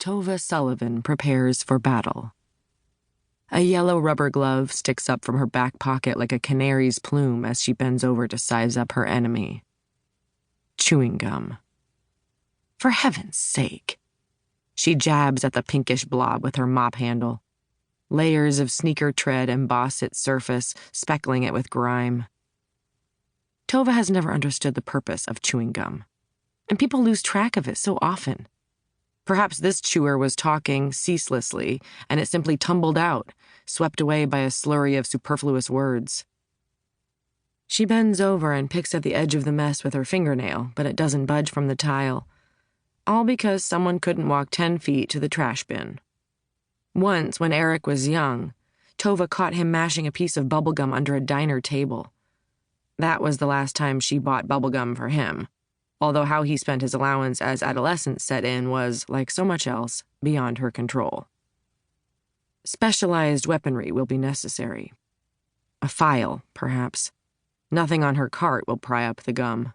Tova Sullivan prepares for battle. A yellow rubber glove sticks up from her back pocket like a canary's plume as she bends over to size up her enemy. Chewing gum. For heaven's sake. She jabs at the pinkish blob with her mop handle. Layers of sneaker tread emboss its surface, speckling it with grime. Tova has never understood the purpose of chewing gum, and people lose track of it so often. Perhaps this chewer was talking ceaselessly, and it simply tumbled out, swept away by a slurry of superfluous words. She bends over and picks at the edge of the mess with her fingernail, but it doesn't budge from the tile. All because someone couldn't walk 10 feet to the trash bin. Once, when Eric was young, Tova caught him mashing a piece of bubblegum under a diner table. That was the last time she bought bubblegum for him, although how he spent his allowance as adolescence set in was, like so much else, beyond her control. Specialized weaponry will be necessary. A file, perhaps. Nothing on her cart will pry up the gum.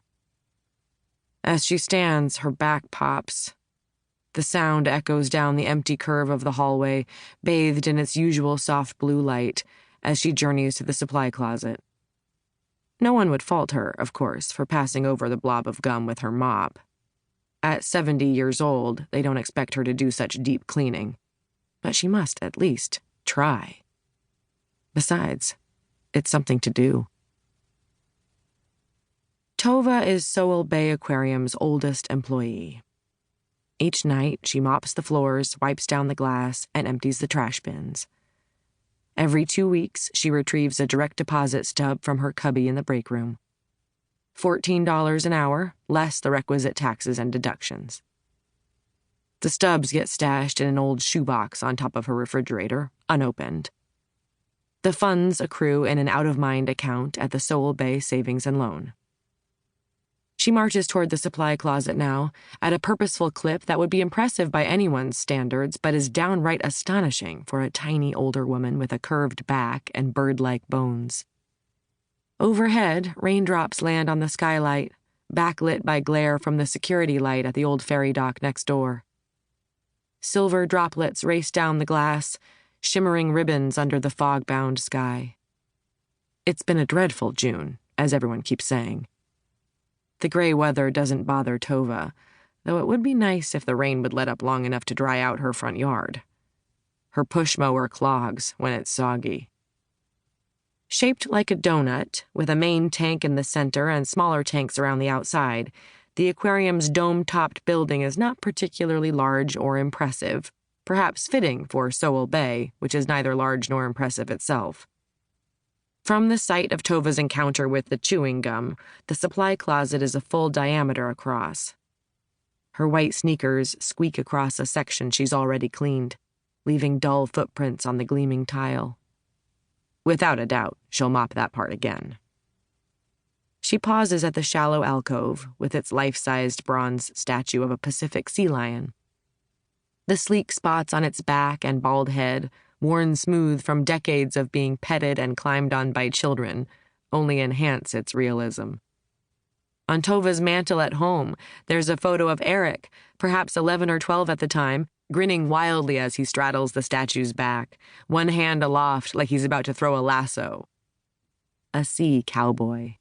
As she stands, her back pops. The sound echoes down the empty curve of the hallway, bathed in its usual soft blue light, as she journeys to the supply closet. No one would fault her, of course, for passing over the blob of gum with her mop. At 70 years old, they don't expect her to do such deep cleaning. But she must, at least, try. Besides, it's something to do. Tova is Sowell Bay Aquarium's oldest employee. Each night, she mops the floors, wipes down the glass, and empties the trash bins. Every 2 weeks, she retrieves a direct deposit stub from her cubby in the break room. $14 an hour, less the requisite taxes and deductions. The stubs get stashed in an old shoebox on top of her refrigerator, unopened. The funds accrue in an out-of-mind account at the Sowell Bay Savings and Loan. She marches toward the supply closet now, at a purposeful clip that would be impressive by anyone's standards, but is downright astonishing for a tiny older woman with a curved back and bird-like bones. Overhead, raindrops land on the skylight, backlit by glare from the security light at the old ferry dock next door. Silver droplets race down the glass, shimmering ribbons under the fog-bound sky. It's been a dreadful June, as everyone keeps saying. The gray weather doesn't bother Tova, though it would be nice if the rain would let up long enough to dry out her front yard. Her push mower clogs when it's soggy. Shaped like a donut, with a main tank in the center and smaller tanks around the outside, the aquarium's dome-topped building is not particularly large or impressive, perhaps fitting for Sowell Bay, which is neither large nor impressive itself. From the site of Tova's encounter with the chewing gum, the supply closet is a full diameter across. Her white sneakers squeak across a section she's already cleaned, leaving dull footprints on the gleaming tile. Without a doubt, she'll mop that part again. She pauses at the shallow alcove with its life-sized bronze statue of a Pacific sea lion. The sleek spots on its back and bald head, worn smooth from decades of being petted and climbed on by children, only enhance its realism. On Tova's mantel at home, there's a photo of Eric, perhaps 11 or 12 at the time, grinning wildly as he straddles the statue's back, one hand aloft like he's about to throw a lasso. A sea cowboy.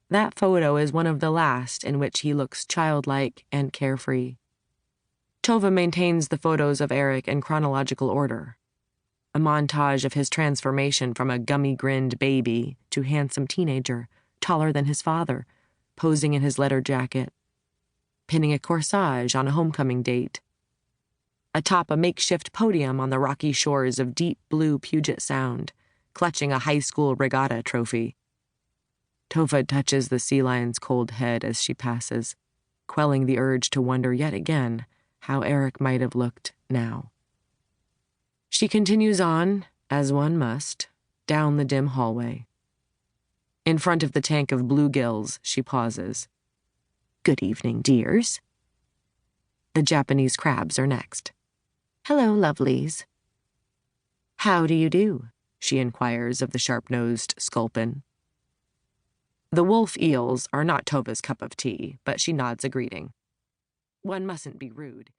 That photo is one of the last in which he looks childlike and carefree. Tova maintains the photos of Eric in chronological order. A montage of his transformation from a gummy-grinned baby to handsome teenager, taller than his father, posing in his leather jacket, pinning a corsage on a homecoming date, atop a makeshift podium on the rocky shores of deep blue Puget Sound, clutching a high school regatta trophy. Tova touches the sea lion's cold head as she passes, quelling the urge to wonder yet again how Eric might have looked now. She continues on, as one must, down the dim hallway. In front of the tank of bluegills, she pauses. "Good evening, dears." The Japanese crabs are next. "Hello, lovelies." "How do you do?" she inquires of the sharp-nosed sculpin. The wolf eels are not Tova's cup of tea, but she nods a greeting. One mustn't be rude.